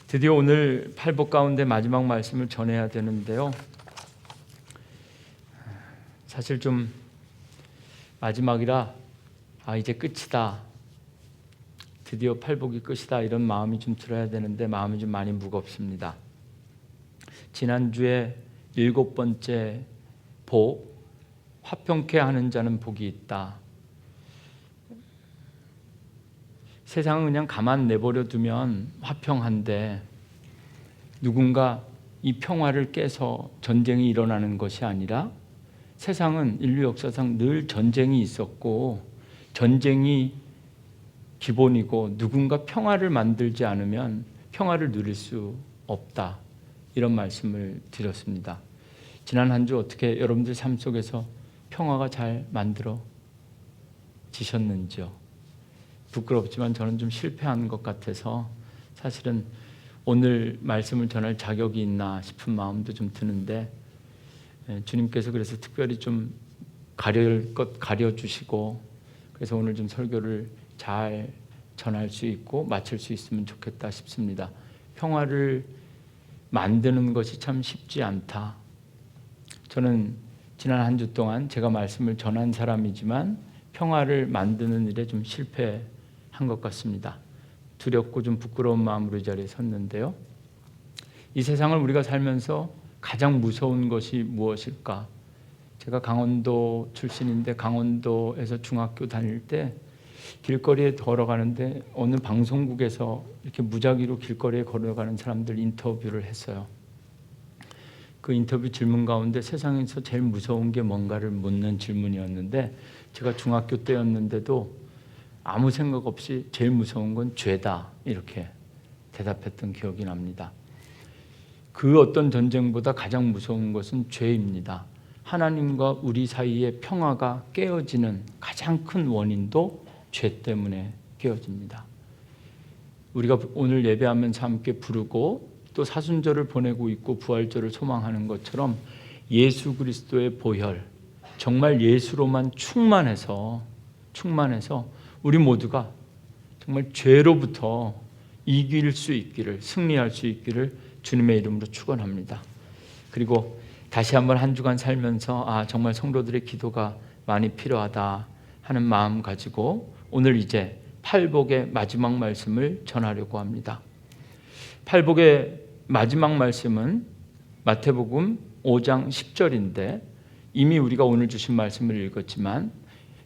드디어 오늘 팔복 가운데 마지막 말씀을 전해야 되는데요. 사실 좀 마지막이라 이제 끝이다, 드디어 팔복이 끝이다, 이런 마음이 좀 들어야 되는데 마음이 좀 많이 무겁습니다. 지난주에 7번째 복, 화평케 하는 자는 복이 있다. 세상은 그냥 가만 내버려 두면 화평한데 누군가 이 평화를 깨서 전쟁이 일어나는 것이 아니라, 세상은 인류 역사상 늘 전쟁이 있었고 전쟁이 기본이고 누군가 평화를 만들지 않으면 평화를 누릴 수 없다, 이런 말씀을 드렸습니다. 지난 한 주 어떻게 여러분들 삶 속에서 평화가 잘 만들어지셨는지요? 부끄럽지만 저는 좀 실패한 것 같아서 사실은 오늘 말씀을 전할 자격이 있나 싶은 마음도 좀 드는데, 주님께서 그래서 특별히 좀 가려울 것 가려주시고, 그래서 오늘 좀 설교를 잘 전할 수 있고 마칠 수 있으면 좋겠다 싶습니다. 평화를 만드는 것이 참 쉽지 않다. 저는 지난 한 주 동안 제가 말씀을 전한 사람이지만 평화를 만드는 일에 좀 실패한 것 같습니다. 두렵고 좀 부끄러운 마음으로 이 자리에 섰는데요. 이 세상을 우리가 살면서 가장 무서운 것이 무엇일까? 제가 강원도 출신인데 강원도에서 중학교 다닐 때 길거리에 걸어가는데 어느 방송국에서 이렇게 무작위로 길거리에 걸어가는 사람들 인터뷰를 했어요. 그 인터뷰 질문 가운데 세상에서 제일 무서운 게 뭔가를 묻는 질문이었는데, 제가 중학교 때였는데도 아무 생각 없이 제일 무서운 건 죄다, 이렇게 대답했던 기억이 납니다. 그 어떤 전쟁보다 가장 무서운 것은 죄입니다. 하나님과 우리 사이의 평화가 깨어지는 가장 큰 원인도 죄 때문에 깨어집니다. 우리가 오늘 예배하면서 함께 부르고 또 사순절을 보내고 있고 부활절을 소망하는 것처럼 예수 그리스도의 보혈, 정말 예수로만 충만해서 우리 모두가 정말 죄로부터 이길 수 있기를, 승리할 수 있기를 주님의 이름으로 축원합니다. 그리고 다시 한번 한 주간 살면서 정말 성도들의 기도가 많이 필요하다 하는 마음 가지고 오늘 이제 팔복의 마지막 말씀을 전하려고 합니다. 팔복의 마지막 말씀은 마태복음 5장 10절인데 이미 우리가 오늘 주신 말씀을 읽었지만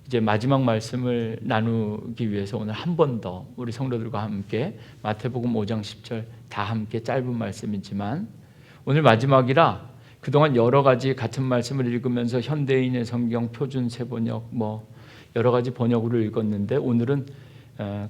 이제 마지막 말씀을 나누기 위해서 오늘 한 번 더 우리 성도들과 함께 마태복음 5장 10절 다 함께 짧은 말씀이지만 오늘 마지막이라 그동안 여러 가지 같은 말씀을 읽으면서 현대인의 성경, 표준 세번역 여러 가지 번역으로 읽었는데 오늘은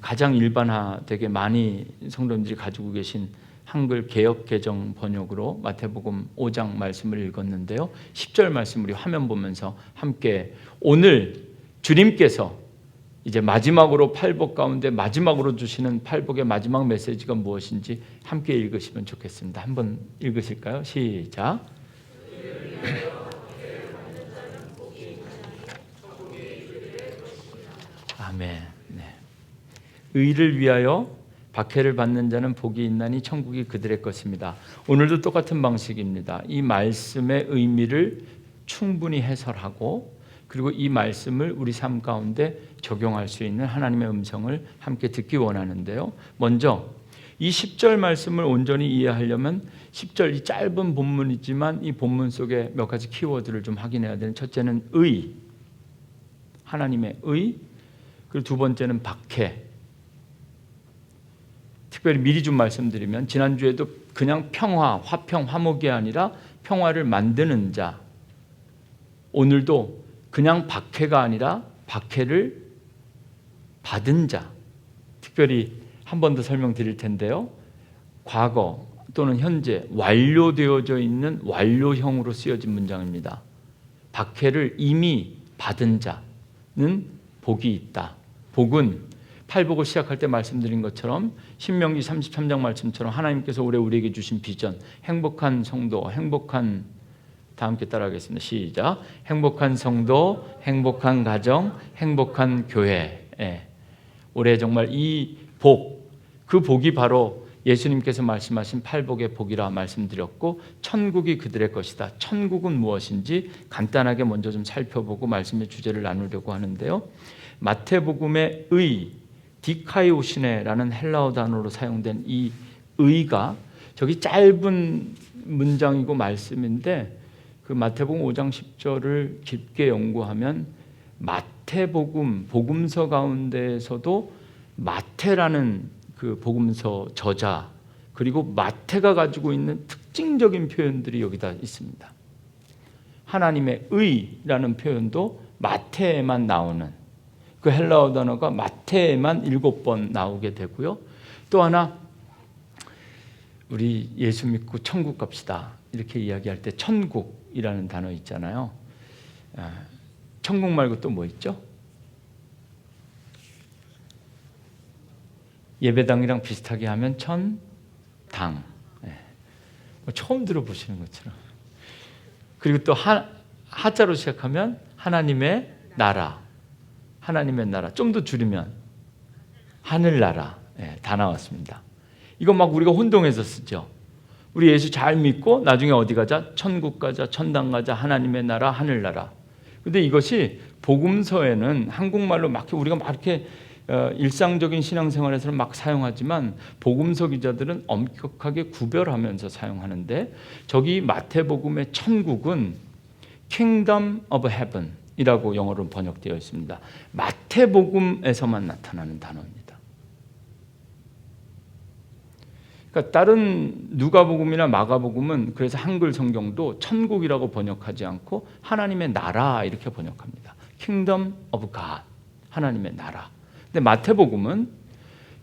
가장 일반화되게 많이 성도님들이 가지고 계신 한글 개역 개정 번역으로 마태복음 5장 말씀을 읽었는데요. 10절 말씀 우리 화면 보면서 함께 오늘 주님께서 이제 마지막으로 팔복 가운데 마지막으로 주시는 팔복의 마지막 메시지가 무엇인지 함께 읽으시면 좋겠습니다. 한번 읽으실까요? 시작. 아멘. 네. 의를 위하여 박해를 받는 자는 복이 있나니 천국이 그들의 것입니다. 오늘도 똑같은 방식입니다. 이 말씀의 의미를 충분히 해설하고 그리고 이 말씀을 우리 삶 가운데 적용할 수 있는 하나님의 음성을 함께 듣기 원하는데요. 먼저 이 10절 말씀을 온전히 이해하려면 10절 이 짧은 본문이지만 이 본문 속에 몇 가지 키워드를 좀 확인해야 되는, 첫째는 의, 하나님의 의, 그리고 두 번째는 박해. 특별히 미리 좀 말씀드리면 지난주에도 그냥 평화, 화평, 화목이 아니라 평화를 만드는 자, 오늘도 그냥 박해가 아니라 박해를 받은 자, 특별히 한 번 더 설명드릴 텐데요. 과거 또는 현재 완료되어져 있는 완료형으로 쓰여진 문장입니다. 박해를 이미 받은 자는 복이 있다. 복은 팔복을 시작할 때 말씀드린 것처럼 신명기 33장 말씀처럼 하나님께서 올해 우리에게 주신 비전, 행복한 성도, 행복한, 다 함께 따라하겠습니다. 시작. 행복한 성도, 행복한 가정, 행복한 교회. 올해 정말 이 복, 그 복이 바로 예수님께서 말씀하신 팔복의 복이라 말씀드렸고 천국이 그들의 것이다. 천국은 무엇인지 간단하게 먼저 좀 살펴보고 말씀의 주제를 나누려고 하는데요. 마태복음의 의, 디카이오시네라는 헬라어 단어로 사용된 이 의가 저기 짧은 문장이고 말씀인데 그 마태복음 5장 10절을 깊게 연구하면 마태복음, 복음서 가운데에서도 마태라는 그 복음서 저자 그리고 마태가 가지고 있는 특징적인 표현들이 여기다 있습니다. 하나님의 의라는 표현도 마태에만 나오는 그 헬라어 단어가 마태에만 7번 나오게 되고요. 또 하나 우리 예수 믿고 천국 갑시다 이렇게 이야기할 때 천국이라는 단어 있잖아요. 천국 말고 또 뭐 있죠? 예배당이랑 비슷하게 하면 천당. 처음 들어보시는 것처럼. 그리고 또 하자로 시작하면 하나님의 나라. 하나님의 나라. 좀 더 줄이면 하늘나라. 다 나왔습니다. 이거 막 우리가 혼동해서 쓰죠. 우리 예수 잘 믿고 나중에 어디 가자? 천국 가자, 천당 가자, 하나님의 나라, 하늘나라. 근데 이것이 복음서에는 한국말로 막 우리가 막 이렇게 일상적인 신앙생활에서는 막 사용하지만 복음서 기자들은 엄격하게 구별하면서 사용하는데 저기 마태복음의 천국은 Kingdom of Heaven 이라고 영어로 번역되어 있습니다. 마태복음에서만 나타나는 단어입니다. 그러니까 다른 누가복음이나 마가복음은 그래서 한글 성경도 천국이라고 번역하지 않고 하나님의 나라 이렇게 번역합니다. Kingdom of God, 하나님의 나라. 근데 마태복음은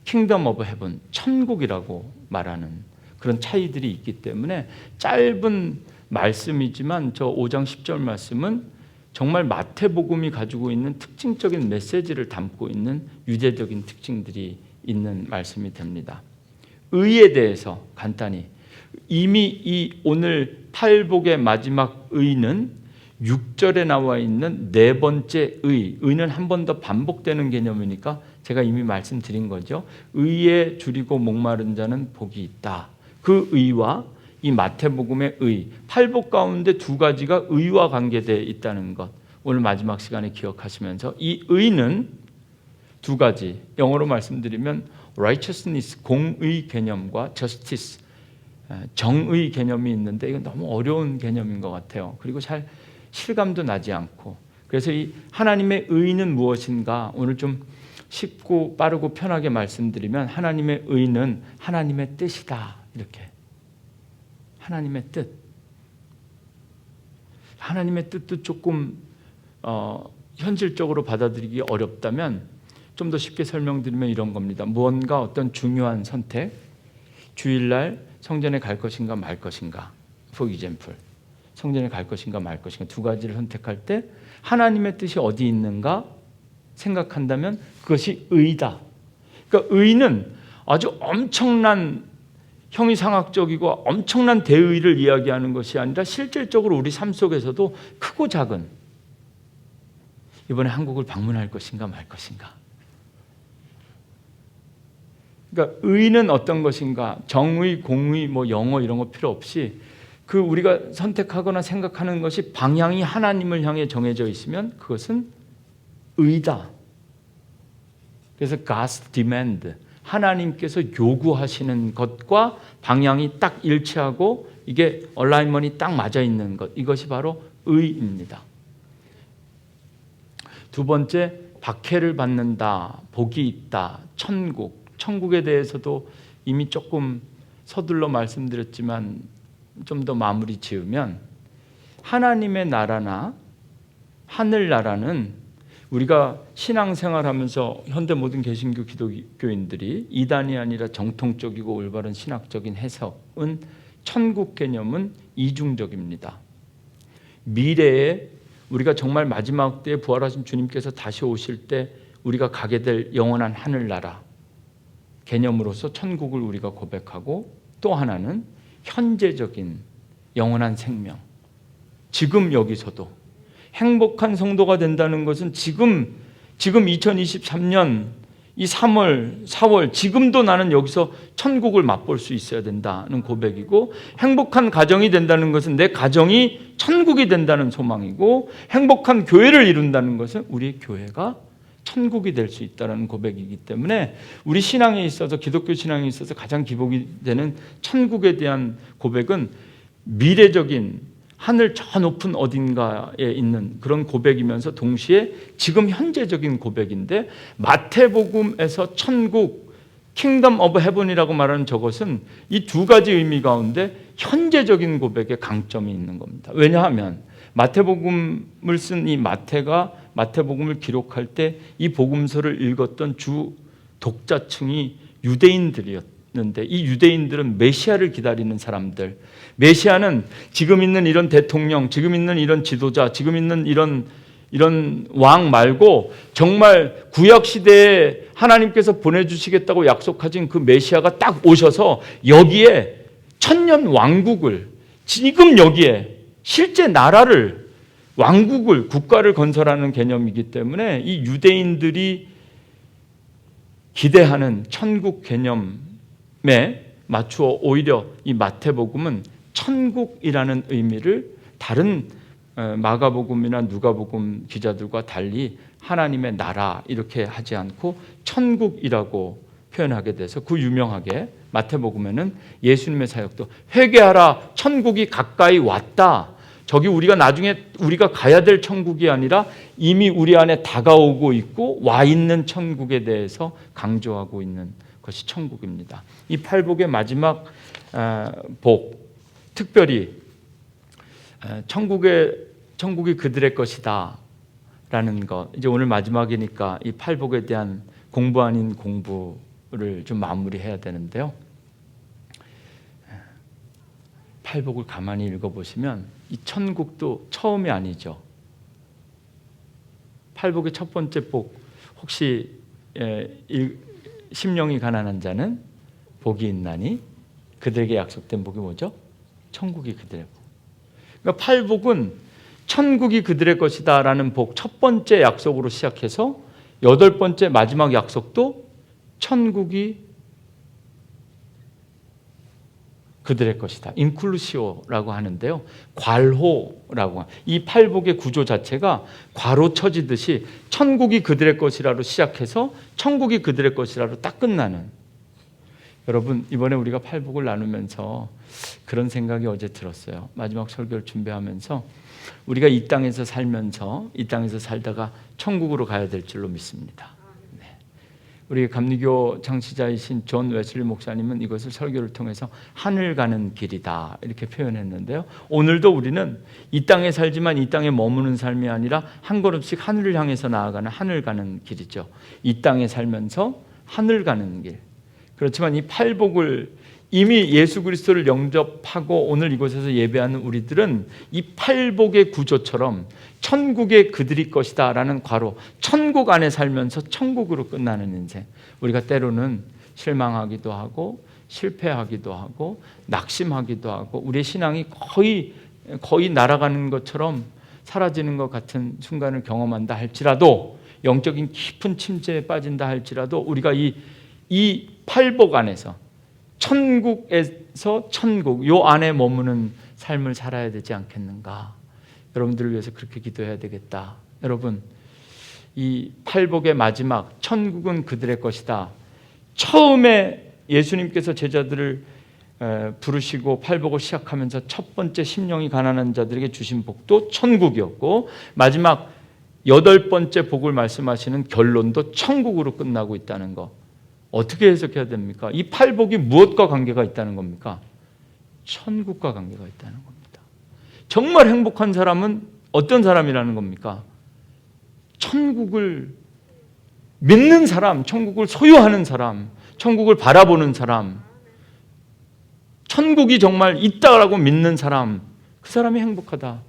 Kingdom of Heaven, 천국이라고 말하는 그런 차이들이 있기 때문에 짧은 말씀이지만 저 5장 10절 말씀은 정말 마태복음이 가지고 있는 특징적인 메시지를 담고 있는 유대적인 특징들이 있는 말씀이 됩니다. 의에 대해서 간단히 이미 이 오늘 팔복의 마지막 의는 6절에 나와 있는 네 번째 의는 한 번 더 반복되는 개념이니까 제가 이미 말씀드린 거죠. 의에 줄이고 목마른 자는 복이 있다. 그 의와 이 마태복음의 의, 팔복 가운데 두 가지가 의와 관계되어 있다는 것 오늘 마지막 시간에 기억하시면서 이 의는 두 가지, 영어로 말씀드리면 righteousness, 공의 개념과 justice, 정의 개념이 있는데 이건 너무 어려운 개념인 것 같아요. 그리고 잘 실감도 나지 않고 그래서 이 하나님의 의는 무엇인가 오늘 좀 쉽고 빠르고 편하게 말씀드리면 하나님의 의는 하나님의 뜻이다. 이렇게 하나님의 뜻, 하나님의 뜻도 조금 현실적으로 받아들이기 어렵다면 좀 더 쉽게 설명드리면 이런 겁니다. 무언가 어떤 중요한 선택, 주일날 성전에 갈 것인가 말 것인가, for example, 성전에 갈 것인가 말 것인가 두 가지를 선택할 때 하나님의 뜻이 어디 있는가 생각한다면 그것이 의다. 그러니까 의는 아주 엄청난 형이상학적이고 엄청난 대의를 이야기하는 것이 아니라 실질적으로 우리 삶 속에서도 크고 작은 이번에 한국을 방문할 것인가 말 것인가. 그러니까 의는 어떤 것인가 정의, 공의, 뭐 영어 이런 거 필요 없이 그 우리가 선택하거나 생각하는 것이 방향이 하나님을 향해 정해져 있으면 그것은 의다. 그래서 God's demand, 하나님께서 요구하시는 것과 방향이 딱 일치하고 이게 얼라인먼이 딱 맞아 있는 것, 이것이 바로 의입니다. 두 번째, 박해를 받는다, 복이 있다, 천국. 천국에 대해서도 이미 조금 서둘러 말씀드렸지만 좀 더 마무리 지으면 하나님의 나라나 하늘나라는 우리가 신앙생활하면서 현대 모든 개신교 기독교인들이 이단이 아니라 정통적이고 올바른 신학적인 해석은 천국 개념은 이중적입니다. 미래에 우리가 정말 마지막 때에 부활하신 주님께서 다시 오실 때 우리가 가게 될 영원한 하늘나라 개념으로서 천국을 우리가 고백하고 또 하나는 현재적인 영원한 생명, 지금 여기서도 행복한 성도가 된다는 것은 지금 2023년 이 3월, 4월 지금도 나는 여기서 천국을 맛볼 수 있어야 된다는 고백이고, 행복한 가정이 된다는 것은 내 가정이 천국이 된다는 소망이고, 행복한 교회를 이룬다는 것은 우리 교회가 천국이 될 수 있다는 고백이기 때문에 우리 신앙에 있어서, 기독교 신앙에 있어서 가장 기복이 되는 천국에 대한 고백은 미래적인 하늘 저 높은 어딘가에 있는 그런 고백이면서 동시에 지금 현재적인 고백인데, 마태복음에서 천국, 킹덤 오브 헤븐이라고 말하는 저것은 이 두 가지 의미 가운데 현재적인 고백에 강점이 있는 겁니다. 왜냐하면 마태복음을 쓴 이 마태가 마태복음을 기록할 때 이 복음서를 읽었던 주 독자층이 유대인들이었는데, 이 유대인들은 메시아를 기다리는 사람들, 메시아는 지금 있는 이런 대통령, 지금 있는 이런 지도자, 지금 있는 이런 왕 말고 정말 구약 시대에 하나님께서 보내주시겠다고 약속하신 그 메시아가 딱 오셔서 여기에 천년 왕국을, 지금 여기에 실제 나라를, 왕국을, 국가를 건설하는 개념이기 때문에 이 유대인들이 기대하는 천국 개념에 맞추어 오히려 이 마태복음은 천국이라는 의미를 다른 마가복음이나 누가복음 기자들과 달리 하나님의 나라 이렇게 하지 않고 천국이라고 표현하게 돼서, 그 유명하게 마태복음에는 예수님의 사역도 회개하라, 천국이 가까이 왔다. 저기 우리가 나중에 우리가 가야 될 천국이 아니라 이미 우리 안에 다가오고 있고 와 있는 천국에 대해서 강조하고 있는 것이 천국입니다. 이 팔복의 마지막 복, 특별히 천국이 그들의 것이다 라는 것, 이제 오늘 마지막이니까 이 팔복에 대한 공부 아닌 공부를 좀 마무리해야 되는데요. 팔복을 가만히 읽어보시면 이 천국도 처음이 아니죠. 팔복의 첫 번째 복, 혹시 심령이 가난한 자는 복이 있나니, 그들에게 약속된 복이 뭐죠? 천국이 그들의 복. 그러니까 팔복은 천국이 그들의 것이다 라는 복, 첫 번째 약속으로 시작해서 여덟 번째 마지막 약속도 천국이 그들의 것이다. 인클루시오라고 하는데요. 괄호라고, 이 팔복의 구조 자체가 괄호 쳐지듯이 천국이 그들의 것이라로 시작해서 천국이 그들의 것이라로 딱 끝나는. 여러분, 이번에 우리가 팔복을 나누면서 그런 생각이 어제 들었어요. 마지막 설교를 준비하면서 우리가 이 땅에서 살면서, 이 땅에서 살다가 천국으로 가야 될 줄로 믿습니다. 우리 감리교 창시자이신 존 웨슬리 목사님은 이것을 설교를 통해서 하늘 가는 길이다 이렇게 표현했는데요. 오늘도 우리는 이 땅에 살지만 이 땅에 머무는 삶이 아니라 한 걸음씩 하늘을 향해서 나아가는 하늘 가는 길이죠. 이 땅에 살면서 하늘 가는 길. 그렇지만 이 팔복을 이미 예수 그리스도를 영접하고 오늘 이곳에서 예배하는 우리들은 이 팔복의 구조처럼 천국의 그들이 것이다 라는 괄호, 천국 안에 살면서 천국으로 끝나는 인생. 우리가 때로는 실망하기도 하고 실패하기도 하고 낙심하기도 하고 우리의 신앙이 거의 날아가는 것처럼 사라지는 것 같은 순간을 경험한다 할지라도, 영적인 깊은 침체에 빠진다 할지라도 우리가 이 팔복 안에서, 천국에서 천국, 요 안에 머무는 삶을 살아야 되지 않겠는가. 여러분들을 위해서 그렇게 기도해야 되겠다. 여러분, 이 팔복의 마지막, 천국은 그들의 것이다. 처음에 예수님께서 제자들을 부르시고 팔복을 시작하면서 첫 번째 심령이 가난한 자들에게 주신 복도 천국이었고, 마지막 여덟 번째 복을 말씀하시는 결론도 천국으로 끝나고 있다는 것. 어떻게 해석해야 됩니까? 이 팔복이 무엇과 관계가 있다는 겁니까? 천국과 관계가 있다는 겁니다. 정말 행복한 사람은 어떤 사람이라는 겁니까? 천국을 믿는 사람, 천국을 소유하는 사람, 천국을 바라보는 사람, 천국이 정말 있다라고 믿는 사람, 그 사람이 행복하다.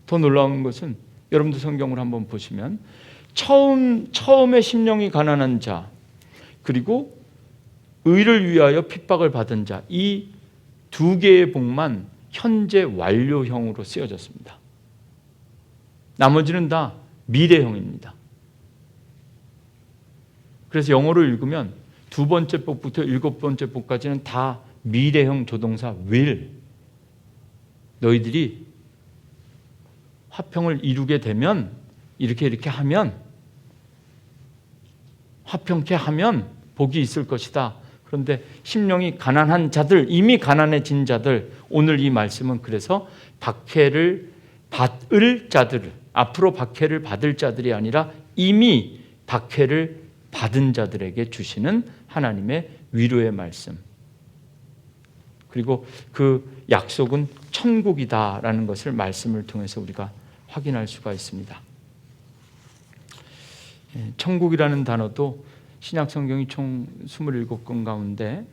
더 놀라운 것은 여러분들 성경을 한번 보시면 처음에 심령이 가난한 자, 그리고 의를 위하여 핍박을 받은 자, 이 두 개의 복만 현재 완료형으로 쓰여졌습니다. 나머지는 다 미래형입니다. 그래서 영어로 읽으면 두 번째 복부터 일곱 번째 복까지는 다 미래형 조동사 will. 너희들이 화평을 이루게 되면 이렇게 하면 화평케 하면 복이 있을 것이다. 그런데 심령이 가난한 자들, 이미 가난해진 자들, 오늘 이 말씀은 그래서 박해를 받을 자들, 앞으로 박해를 받을 자들이 아니라 이미 박해를 받은 자들에게 주시는 하나님의 위로의 말씀. 그리고 그 약속은 천국이다라는 것을 말씀을 통해서 우리가 확인할 수가 있습니다. 천국이라는 단어도 신약 성경이 총 27권 가운데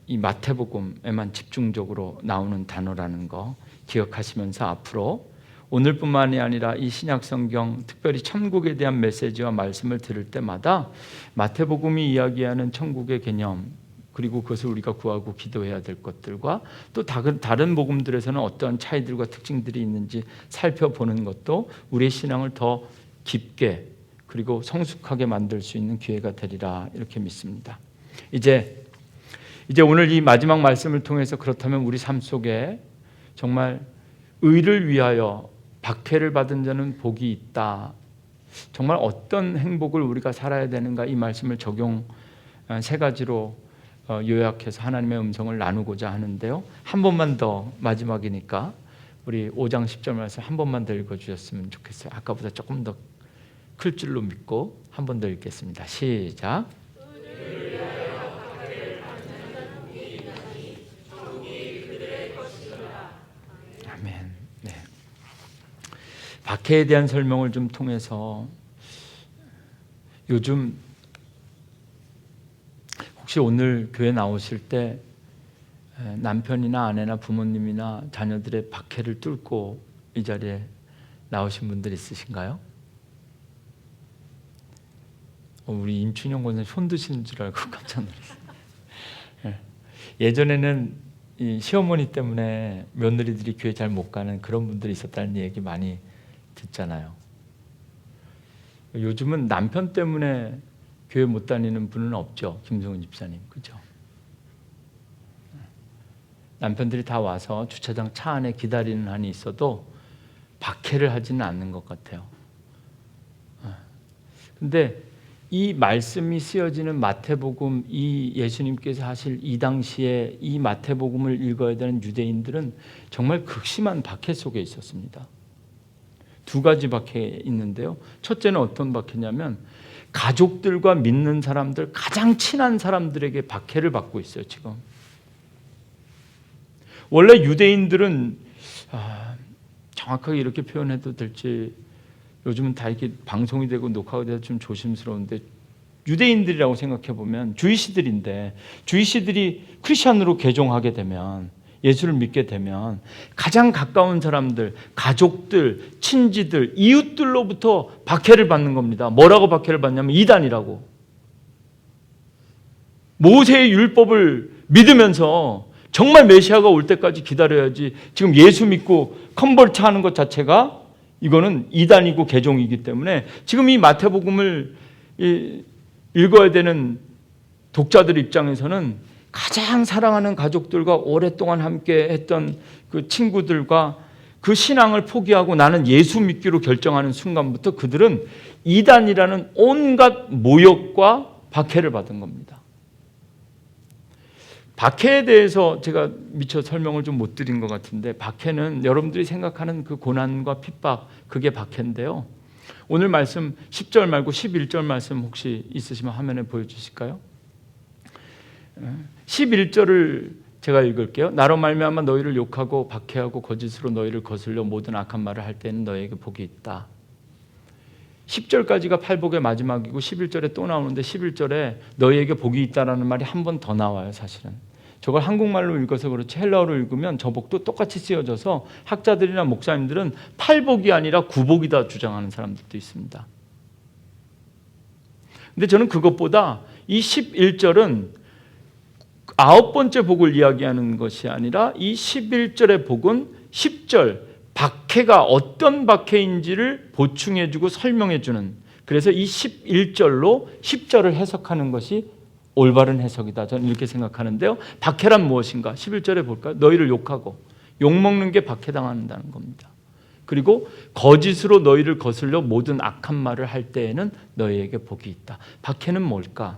이 마태복음에만 집중적으로 나오는 단어라는 거 기억하시면서 앞으로 오늘뿐만이 아니라 이 신약 성경 특별히 천국에 대한 메시지와 말씀을 들을 때마다 마태복음이 이야기하는 천국의 개념 그리고 그것을 우리가 구하고 기도해야 될 것들과 또 다른 복음들에서는 어떠한 차이들과 특징들이 있는지 살펴보는 것도 우리의 신앙을 더 깊게 그리고 성숙하게 만들 수 있는 기회가 되리라 이렇게 믿습니다. 이제 오늘 이 마지막 말씀을 통해서 그렇다면 우리 삶 속에 정말 의를 위하여 박해를 받은 자는 복이 있다. 정말 어떤 행복을 우리가 살아야 되는가 이 말씀을 적용 세 가지로 요약해서 하나님의 음성을 나누고자 하는데요. 한 번만 더 마지막이니까 우리 5장 10절 말씀 한 번만 더 읽어주셨으면 좋겠어요. 아까보다 조금 더 클 줄로 믿고 한 번 더 읽겠습니다. 시작. 아멘. 네. 박해에 대한 설명을 좀 통해서 요즘 혹시 오늘 교회 나오실 때 남편이나 아내나 부모님이나 자녀들의 박해를 뚫고 이 자리에 나오신 분들 있으신가요? 우리 임춘영 권사님 손 드시는 줄 알고 깜짝 놀랐어요. 예전에는 이 시어머니 때문에 며느리들이 교회 잘 못 가는 그런 분들이 있었다는 얘기 많이 듣잖아요. 요즘은 남편 때문에 교회 못 다니는 분은 없죠. 김성훈 집사님, 그죠? 남편들이 다 와서 주차장 차 안에 기다리는 한이 있어도 박해를 하지는 않는 것 같아요. 근데 이 말씀이 쓰여지는 마태복음, 이 예수님께서 하실 이 당시에 이 마태복음을 읽어야 되는 유대인들은 정말 극심한 박해 속에 있었습니다. 두 가지 박해 있는데요. 첫째는 어떤 박해냐면 가족들과 믿는 사람들, 가장 친한 사람들에게 박해를 받고 있어요. 지금 원래 유대인들은 정확하게 이렇게 표현해도 될지 요즘은 다 이렇게 방송이 되고 녹화가 돼서 좀 조심스러운데 유대인들이라고 생각해 보면 주이시들인데 주이시들이 크리스천으로 개종하게 되면 예수를 믿게 되면 가장 가까운 사람들, 가족들, 친지들, 이웃들로부터 박해를 받는 겁니다. 뭐라고 박해를 받냐면 이단이라고. 모세의 율법을 믿으면서 정말 메시아가 올 때까지 기다려야지 지금 예수 믿고 컨버트 하는 것 자체가 이거는 이단이고 개종이기 때문에 지금 이 마태복음을 읽어야 되는 독자들 입장에서는 가장 사랑하는 가족들과 오랫동안 함께 했던 그 친구들과 그 신앙을 포기하고 나는 예수 믿기로 결정하는 순간부터 그들은 이단이라는 온갖 모욕과 박해를 받은 겁니다. 박해에 대해서 제가 미처 설명을 좀 못 드린 것 같은데 박해는 여러분들이 생각하는 그 고난과 핍박 그게 박해인데요. 오늘 말씀 10절 말고 11절 말씀 혹시 있으시면 화면에 보여주실까요? 11절을 제가 읽을게요. 나로 말미암아 너희를 욕하고 박해하고 거짓으로 너희를 거슬려 모든 악한 말을 할 때는 너희에게 복이 있다. 10절까지가 팔복의 마지막이고 11절에 또 나오는데 11절에 너희에게 복이 있다라는 말이 한 번 더 나와요. 사실은 저걸 한국말로 읽어서 그렇지 헬라어로 읽으면 저 복도 똑같이 쓰여져서 학자들이나 목사님들은 팔복이 아니라 구복이다 주장하는 사람들도 있습니다. 근데 저는 그것보다 이 11절은 9번째 복을 이야기하는 것이 아니라 이 11절의 복은 10절 박해가 어떤 박해인지를 보충해주고 설명해주는 그래서 이 11절로 10절을 해석하는 것이 올바른 해석이다. 저는 이렇게 생각하는데요. 박해란 무엇인가? 11절에 볼까요? 너희를 욕하고 욕먹는 게 박해당한다는 겁니다. 그리고 거짓으로 너희를 거슬려 모든 악한 말을 할 때에는 너희에게 복이 있다. 박해는 뭘까?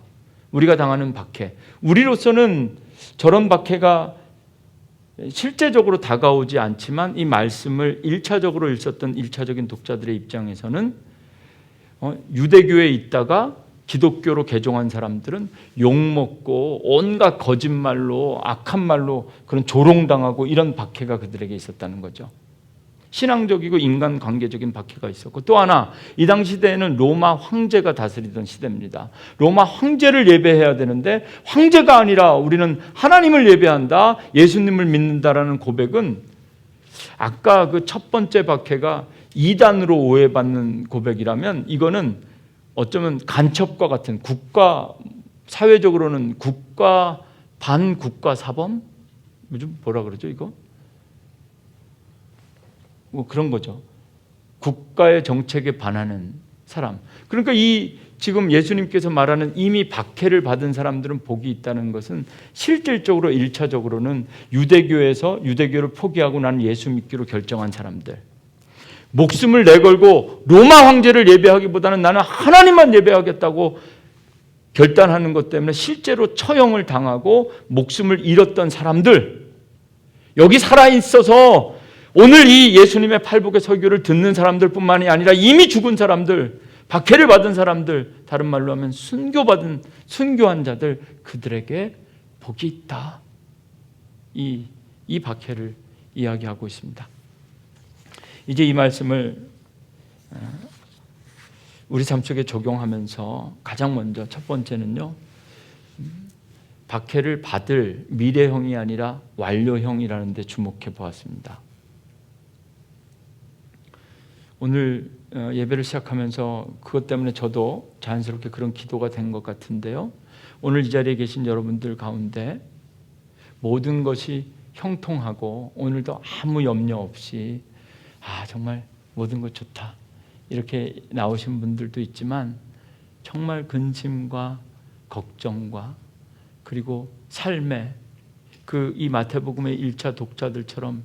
우리가 당하는 박해. 우리로서는 저런 박해가 실제적으로 다가오지 않지만 이 말씀을 1차적으로 읽었던 1차적인 독자들의 입장에서는 유대교에 있다가 기독교로 개종한 사람들은 욕먹고 온갖 거짓말로 악한 말로 그런 조롱당하고 이런 박해가 그들에게 있었다는 거죠. 신앙적이고 인간관계적인 박해가 있었고, 또 하나 이 당시 시대에는 로마 황제가 다스리던 시대입니다. 로마 황제를 예배해야 되는데 황제가 아니라 우리는 하나님을 예배한다, 예수님을 믿는다라는 고백은 아까 그 첫 번째 박해가 이단으로 오해받는 고백이라면 이거는 어쩌면 간첩과 같은 국가, 사회적으로는 국가 반국가 사범? 요즘 뭐라 그러죠 이거? 뭐 그런 거죠. 국가의 정책에 반하는 사람. 그러니까 이 지금 예수님께서 말하는 이미 박해를 받은 사람들은 복이 있다는 것은 실질적으로 1차적으로는 유대교에서 유대교를 포기하고 나는 예수 믿기로 결정한 사람들, 목숨을 내걸고 로마 황제를 예배하기보다는 나는 하나님만 예배하겠다고 결단하는 것 때문에 실제로 처형을 당하고 목숨을 잃었던 사람들, 여기 살아있어서 오늘 이 예수님의 팔복의 설교를 듣는 사람들뿐만이 아니라 이미 죽은 사람들, 박해를 받은 사람들, 다른 말로 하면 순교한 자들, 그들에게 복이 있다. 이 박해를 이야기하고 있습니다. 이제 이 말씀을 우리 삶 속에 적용하면서 가장 먼저 첫 번째는요, 박해를 받을 미래형이 아니라 완료형이라는 데 주목해 보았습니다. 오늘 예배를 시작하면서 그것 때문에 저도 자연스럽게 그런 기도가 된 것 같은데요. 오늘 이 자리에 계신 여러분들 가운데 모든 것이 형통하고 오늘도 아무 염려 없이 정말 모든 것 좋다 이렇게 나오신 분들도 있지만 정말 근심과 걱정과 그리고 삶의 이 마태복음의 1차 독자들처럼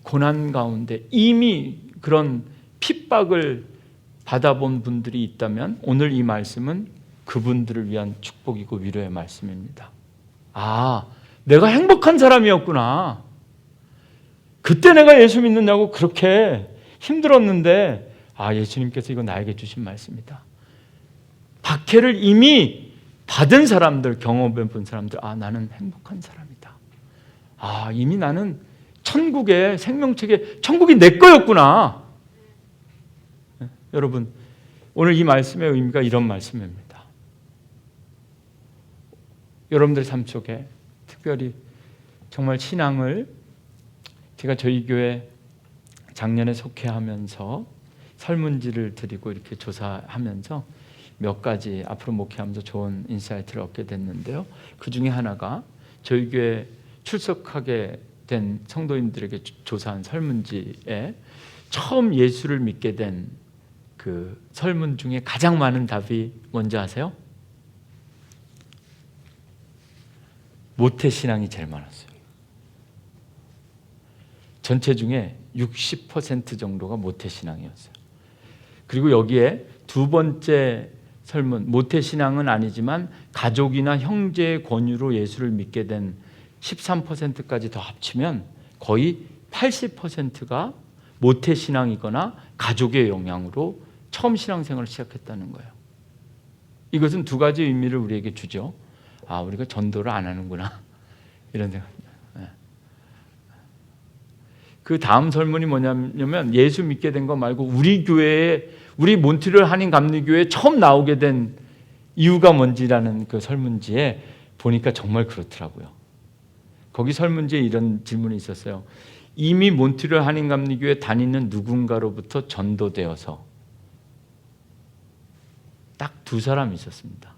고난 가운데 이미 그런 핍박을 받아본 분들이 있다면 오늘 이 말씀은 그분들을 위한 축복이고 위로의 말씀입니다. 내가 행복한 사람이었구나. 그때 내가 예수 믿느냐고 그렇게 힘들었는데 예수님께서 이거 나에게 주신 말씀이다. 박해를 이미 받은 사람들, 경험해 본 사람들, 나는 행복한 사람이다. 이미 나는 천국의 생명책에 천국이 내 거였구나. 여러분, 오늘 이 말씀의 의미가 이런 말씀입니다. 여러분들 삶 속에 특별히 정말 신앙을 제가 저희 교회 작년에 속회하면서 설문지를 드리고 이렇게 조사하면서 몇 가지 앞으로 목회하면서 좋은 인사이트를 얻게 됐는데요. 그 중에 하나가 저희 교회 출석하게 된 성도님들에게 조사한 설문지에 처음 예수를 믿게 된 그 설문 중에 가장 많은 답이 뭔지 아세요? 모태신앙이 제일 많았어요. 전체 중에 60% 정도가 모태신앙이었어요. 그리고 여기에 두 번째 설문, 모태신앙은 아니지만 가족이나 형제의 권유로 예수를 믿게 된 13%까지 더 합치면 거의 80%가 모태신앙이거나 가족의 영향으로 처음 신앙생활을 시작했다는 거예요. 이것은 두 가지 의미를 우리에게 주죠. 우리가 전도를 안 하는구나 이런 생각입니다. 그 다음 설문이 뭐냐면 예수 믿게 된 거 말고 우리 교회에, 우리 몬트리올 한인 감리교회에 처음 나오게 된 이유가 뭔지라는 그 설문지에 보니까 정말 그렇더라고요. 거기 설문지에 이런 질문이 있었어요. 이미 몬트리올 한인 감리교회 다니는 누군가로부터 전도되어서 딱 2사람이 있었습니다.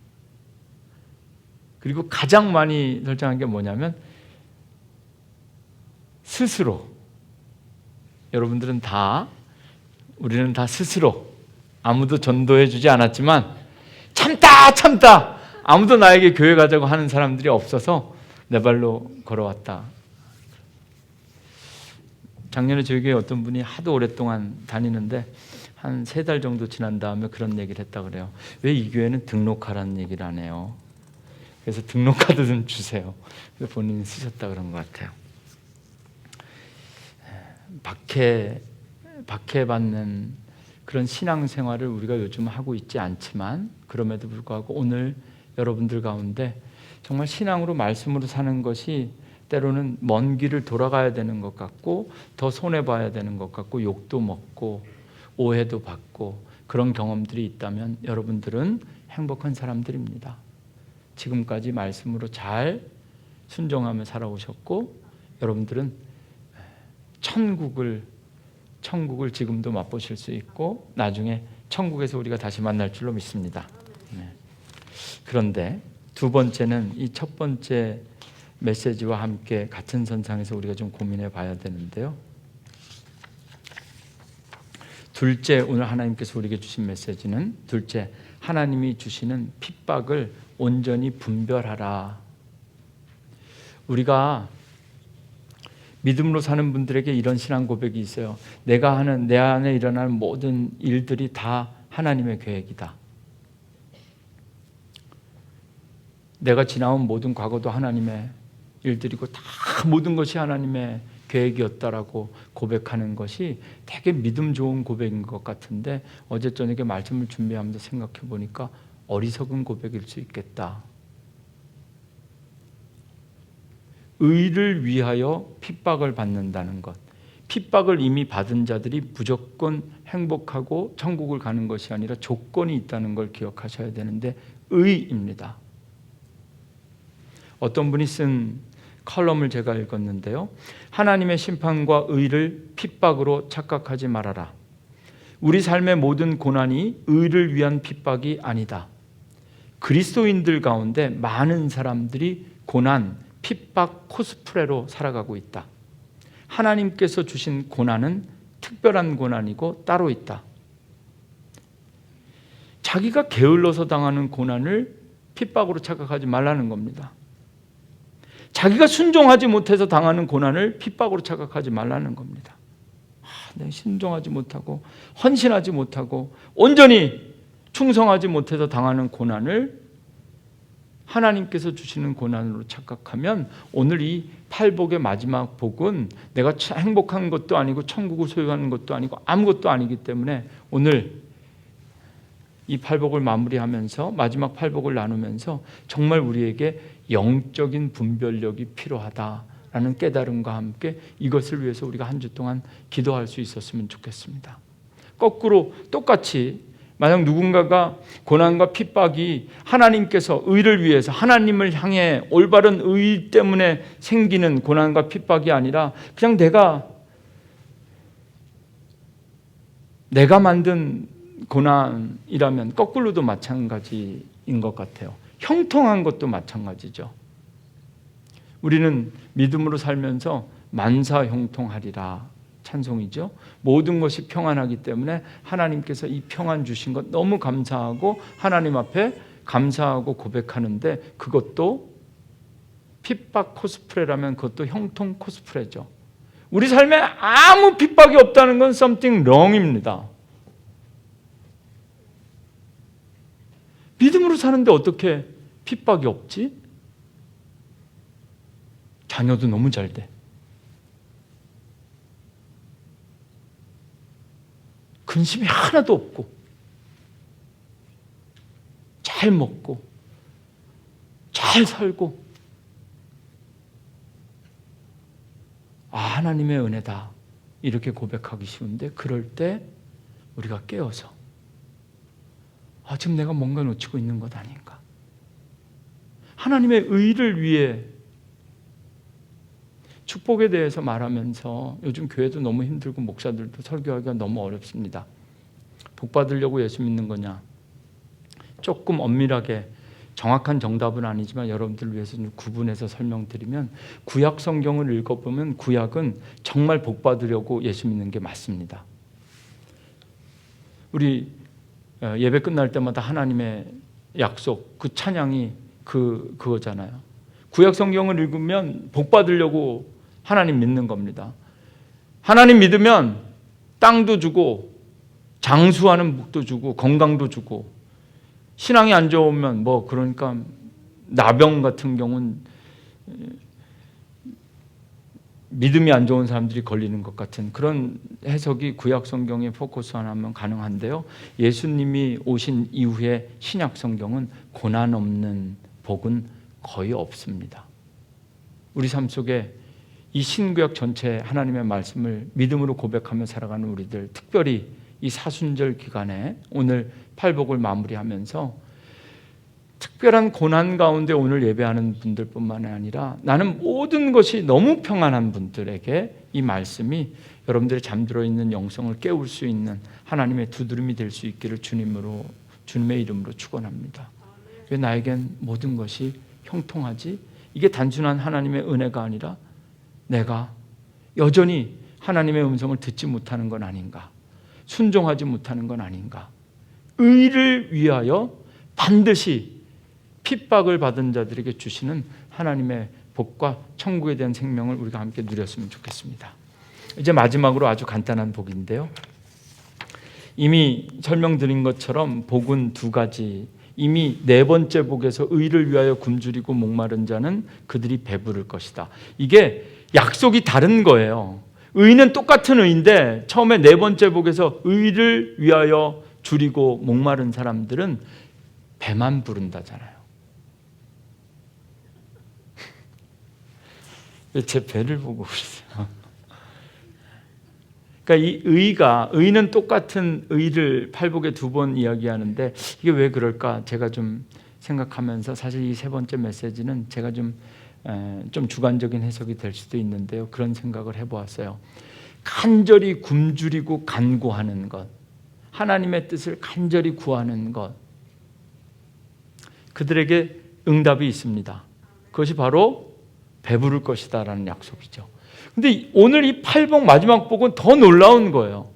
그리고 가장 많이 설정한 게 뭐냐면 스스로, 우리는 다 스스로 아무도 전도해 주지 않았지만 참다 아무도 나에게 교회 가자고 하는 사람들이 없어서 내 발로 걸어왔다. 작년에 저희 교회 어떤 분이 하도 오랫동안 다니는데 한 3달 정도 지난 다음에 그런 얘기를 했다 그래요. 왜 이 교회는 등록하라는 얘기를 안 해요? 그래서 등록카드 좀 주세요. 그래서 본인이 쓰셨다 그런 것 같아요. 박해받는 그런 신앙생활을 우리가 요즘 하고 있지 않지만 그럼에도 불구하고 오늘 여러분들 가운데 정말 신앙으로 말씀으로 사는 것이 때로는 먼 길을 돌아가야 되는 것 같고 더 손해봐야 되는 것 같고 욕도 먹고 오해도 받고 그런 경험들이 있다면 여러분들은 행복한 사람들입니다. 지금까지 말씀으로 잘 순종하며 살아오셨고 여러분들은 천국을 지금도 맛보실 수 있고 나중에 천국에서 우리가 다시 만날 줄로 믿습니다. 그런데 두 번째는 이 첫 번째 메시지와 함께 같은 선상에서 우리가 좀 고민해 봐야 되는데요. 둘째, 오늘 하나님께서 우리에게 주신 메시지는 둘째, 하나님이 주시는 핍박을 온전히 분별하라. 우리가 믿음으로 사는 분들에게 이런 신앙 고백이 있어요. 내가 하는 내 안에 일어나는 모든 일들이 다 하나님의 계획이다. 내가 지나온 모든 과거도 하나님의 일들이고 다 모든 것이 하나님의 계획이었다라고 고백하는 것이 되게 믿음 좋은 고백인 것 같은데 어제 저녁에 말씀을 준비하면서 생각해 보니까 어리석은 고백일 수 있겠다. 의를 위하여 핍박을 받는다는 것, 핍박을 이미 받은 자들이 무조건 행복하고 천국을 가는 것이 아니라 조건이 있다는 걸 기억하셔야 되는데 의입니다. 어떤 분이 쓴 컬럼을 제가 읽었는데요. 하나님의 심판과 의를 핍박으로 착각하지 말아라. 우리 삶의 모든 고난이 의를 위한 핍박이 아니다. 그리스도인들 가운데 많은 사람들이 고난, 핍박 코스프레로 살아가고 있다. 하나님께서 주신 고난은 특별한 고난이고 따로 있다. 자기가 게을러서 당하는 고난을 핍박으로 착각하지 말라는 겁니다. 자기가 순종하지 못해서 당하는 고난을 핍박으로 착각하지 말라는 겁니다. 내가 순종하지 못하고 헌신하지 못하고 온전히 충성하지 못해서 당하는 고난을 하나님께서 주시는 고난으로 착각하면 오늘 이 팔복의 마지막 복은 내가 행복한 것도 아니고 천국을 소유하는 것도 아니고 아무것도 아니기 때문에 오늘 이 팔복을 마무리하면서 마지막 팔복을 나누면서 정말 우리에게 영적인 분별력이 필요하다라는 깨달음과 함께 이것을 위해서 우리가 한 주 동안 기도할 수 있었으면 좋겠습니다. 거꾸로 똑같이 만약 누군가가 고난과 핍박이 하나님께서 의를 위해서 하나님을 향해 올바른 의 때문에 생기는 고난과 핍박이 아니라 그냥 내가 만든 고난이라면 거꾸로도 마찬가지인 것 같아요. 형통한 것도 마찬가지죠. 우리는 믿음으로 살면서 만사 형통하리라 찬송이죠. 모든 것이 평안하기 때문에 하나님께서 이 평안 주신 것 너무 감사하고 하나님 앞에 감사하고 고백하는데 그것도 핍박 코스프레라면 그것도 형통 코스프레죠. 우리 삶에 아무 핍박이 없다는 건 something wrong입니다. 믿음으로 사는데 어떻게 핍박이 없지? 자녀도 너무 잘 돼. 근심이 하나도 없고 잘 먹고 잘 살고 하나님의 은혜다 이렇게 고백하기 쉬운데 그럴 때 우리가 깨어서 지금 내가 뭔가 놓치고 있는 것 아닌가. 하나님의 의를 위해 축복에 대해서 말하면서 요즘 교회도 너무 힘들고 목사들도 설교하기가 너무 어렵습니다. 복 받으려고 예수 믿는 거냐? 조금 엄밀하게 정확한 정답은 아니지만 여러분들 위해서 좀 구분해서 설명드리면 구약 성경을 읽어보면 구약은 정말 복 받으려고 예수 믿는 게 맞습니다. 우리 예배 끝날 때마다 하나님의 약속, 그 찬양이 그거잖아요. 구약 성경을 읽으면 복 받으려고 하나님 믿는 겁니다. 하나님 믿으면 땅도 주고 장수하는 복도 주고 건강도 주고, 신앙이 안 좋으면 그러니까 나병 같은 경우는 믿음이 안 좋은 사람들이 걸리는 것 같은 그런 해석이 구약 성경에 포커스 하면 가능한데요. 예수님이 오신 이후에 신약 성경은 고난 없는 복은 거의 없습니다. 우리 삶 속에 이 신구약 전체 하나님의 말씀을 믿음으로 고백하며 살아가는 우리들, 특별히 이 사순절 기간에 오늘 팔복을 마무리하면서 특별한 고난 가운데 오늘 예배하는 분들뿐만 아니라 나는 모든 것이 너무 평안한 분들에게 이 말씀이 여러분들의 잠들어 있는 영성을 깨울 수 있는 하나님의 두드림이 될 수 있기를 주님의 이름으로 축원합니다. 왜 나에겐 모든 것이 형통하지? 이게 단순한 하나님의 은혜가 아니라 내가 여전히 하나님의 음성을 듣지 못하는 건 아닌가? 순종하지 못하는 건 아닌가? 의를 위하여 반드시 핍박을 받은 자들에게 주시는 하나님의 복과 천국에 대한 생명을 우리가 함께 누렸으면 좋겠습니다. 이제 마지막으로 아주 간단한 복인데요. 이미 설명드린 것처럼 복은 두 가지. 이미 네 번째 복에서 의를 위하여 굶주리고 목마른 자는 그들이 배부를 것이다. 이게 약속이 다른 거예요. 의는 똑같은 의인데 처음에 네 번째 복에서 의를 위하여 줄이고 목마른 사람들은 배만 부른다잖아요. 제 배를 보고 그러세요. 그러니까 이 의는 똑같은 의를 팔복에 두 번 이야기하는데 이게 왜 그럴까 제가 좀 생각하면서, 사실 이 세 번째 메시지는 제가 좀 주관적인 해석이 될 수도 있는데요. 그런 생각을 해보았어요. 간절히 굶주리고 간구하는 것, 하나님의 뜻을 간절히 구하는 것, 그들에게 응답이 있습니다. 그것이 바로 배부를 것이다 라는 약속이죠. 근데 오늘 이 팔복 마지막 복은 더 놀라운 거예요.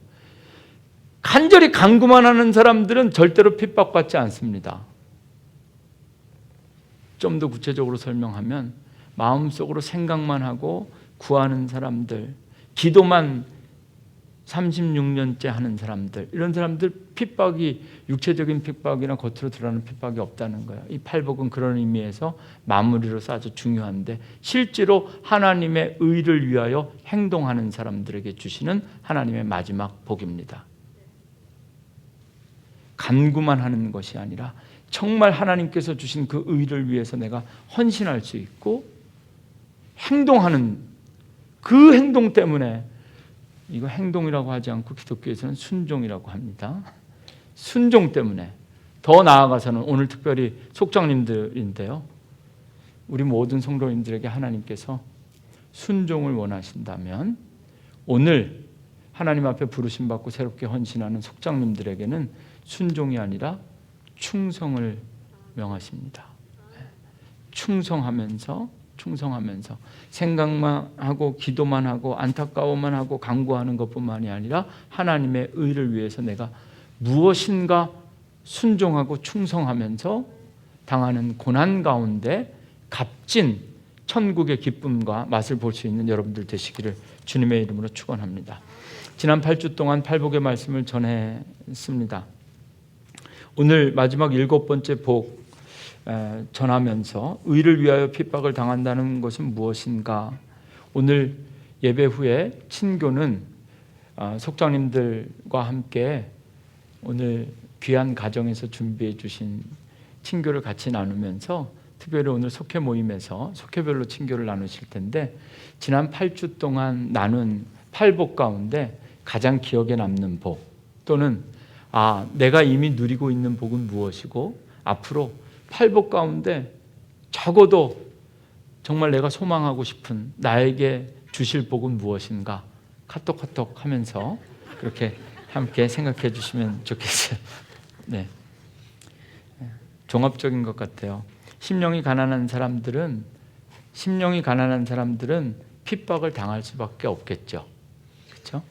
간절히 간구만 하는 사람들은 절대로 핍박받지 않습니다. 좀 더 구체적으로 설명하면 마음속으로 생각만 하고 구하는 사람들, 기도만 36년째 하는 사람들, 이런 사람들 핍박이 육체적인 핍박이나 겉으로 드러나는 핍박이 없다는 거예요. 이 팔복은 그런 의미에서 마무리로서 아주 중요한데, 실제로 하나님의 의를 위하여 행동하는 사람들에게 주시는 하나님의 마지막 복입니다. 간구만 하는 것이 아니라 정말 하나님께서 주신 그 의를 위해서 내가 헌신할 수 있고 행동하는 그 행동 때문에, 이거 행동이라고 하지 않고 기독교에서는 순종이라고 합니다. 순종 때문에, 더 나아가서는 오늘 특별히 속장님들인데요, 우리 모든 성도님들에게 하나님께서 순종을 원하신다면 오늘 하나님 앞에 부르심 받고 새롭게 헌신하는 속장님들에게는 순종이 아니라 충성을 명하십니다. 충성하면서 생각만 하고 기도만 하고 안타까워만 하고 간구하는 것뿐만이 아니라 하나님의 의를 위해서 내가 무엇인가 순종하고 충성하면서 당하는 고난 가운데 값진 천국의 기쁨과 맛을 볼 수 있는 여러분들 되시기를 주님의 이름으로 축원합니다. 지난 8주 동안 팔복의 말씀을 전했습니다. 오늘 마지막 7번째 복 전하면서 의를 위하여 핍박을 당한다는 것은 무엇인가? 오늘 예배 후에 친교는 속장님들과 함께 오늘 귀한 가정에서 준비해 주신 친교를 같이 나누면서, 특별히 오늘 속회 모임에서 속회별로 친교를 나누실 텐데, 지난 8주 동안 나눈 팔복 가운데 가장 기억에 남는 복, 또는 내가 이미 누리고 있는 복은 무엇이고 앞으로 팔복 가운데 적어도 정말 내가 소망하고 싶은 나에게 주실 복은 무엇인가, 카톡 하면서 그렇게 함께 생각해 주시면 좋겠어요. 네. 종합적인 것 같아요. 심령이 가난한 사람들은 핍박을 당할 수밖에 없겠죠. 그렇죠?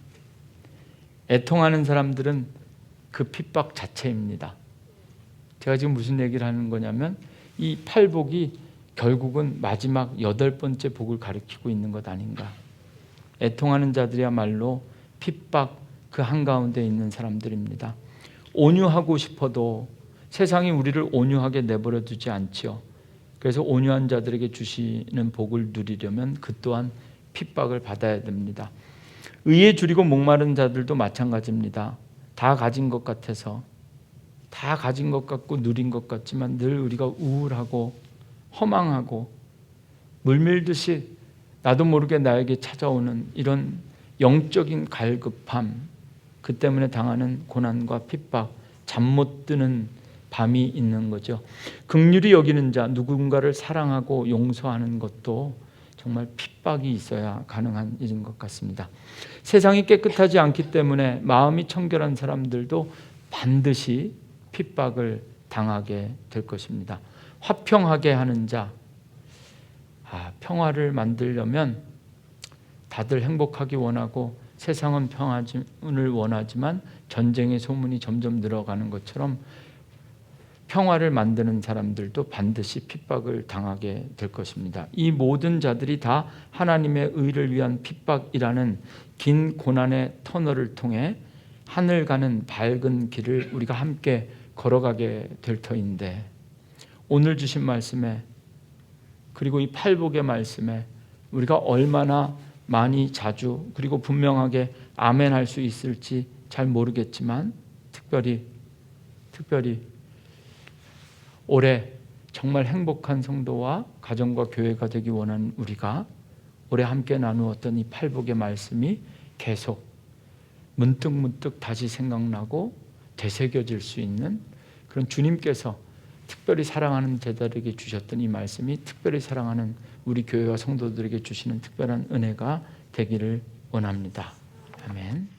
애통하는 사람들은 그 핍박 자체입니다. 제가 지금 무슨 얘기를 하는 거냐면 이 팔복이 결국은 마지막 8번째 복을 가리키고 있는 것 아닌가. 애통하는 자들이야말로 핍박 그 한가운데 있는 사람들입니다. 온유하고 싶어도 세상이 우리를 온유하게 내버려 두지 않지요. 그래서 온유한 자들에게 주시는 복을 누리려면 그 또한 핍박을 받아야 됩니다. 의에 줄이고 목마른 자들도 마찬가지입니다. 다 가진 것 같아서, 다 가진 것 같고 누린 것 같지만 늘 우리가 우울하고 허망하고 물밀듯이 나도 모르게 나에게 찾아오는 이런 영적인 갈급함, 그 때문에 당하는 고난과 핍박, 잠 못 드는 밤이 있는 거죠. 긍휼히 여기는 자, 누군가를 사랑하고 용서하는 것도 정말 핍박이 있어야 가능한 일인 것 같습니다. 세상이 깨끗하지 않기 때문에 마음이 청결한 사람들도 반드시 핍박을 당하게 될 것입니다. 화평하게 하는 자, 평화를 만들려면 다들 행복하기 원하고 세상은 평화를 원하지만 전쟁의 소문이 점점 늘어가는 것처럼 평화를 만드는 사람들도 반드시 핍박을 당하게 될 것입니다. 이 모든 자들이 다 하나님의 의를 위한 핍박이라는 긴 고난의 터널을 통해 하늘 가는 밝은 길을 우리가 함께 걸어가게 될 터인데, 오늘 주신 말씀에 그리고 이 팔복의 말씀에 우리가 얼마나 많이 자주 그리고 분명하게 아멘 할 수 있을지 잘 모르겠지만 특별히 올해 정말 행복한 성도와 가정과 교회가 되기 원하는 우리가 올해 함께 나누었던 이 팔복의 말씀이 계속 문득문득 다시 생각나고 되새겨질 수 있는 그런 주님께서 특별히 사랑하는 제자들에게 주셨던 이 말씀이 특별히 사랑하는 우리 교회와 성도들에게 주시는 특별한 은혜가 되기를 원합니다. 아멘.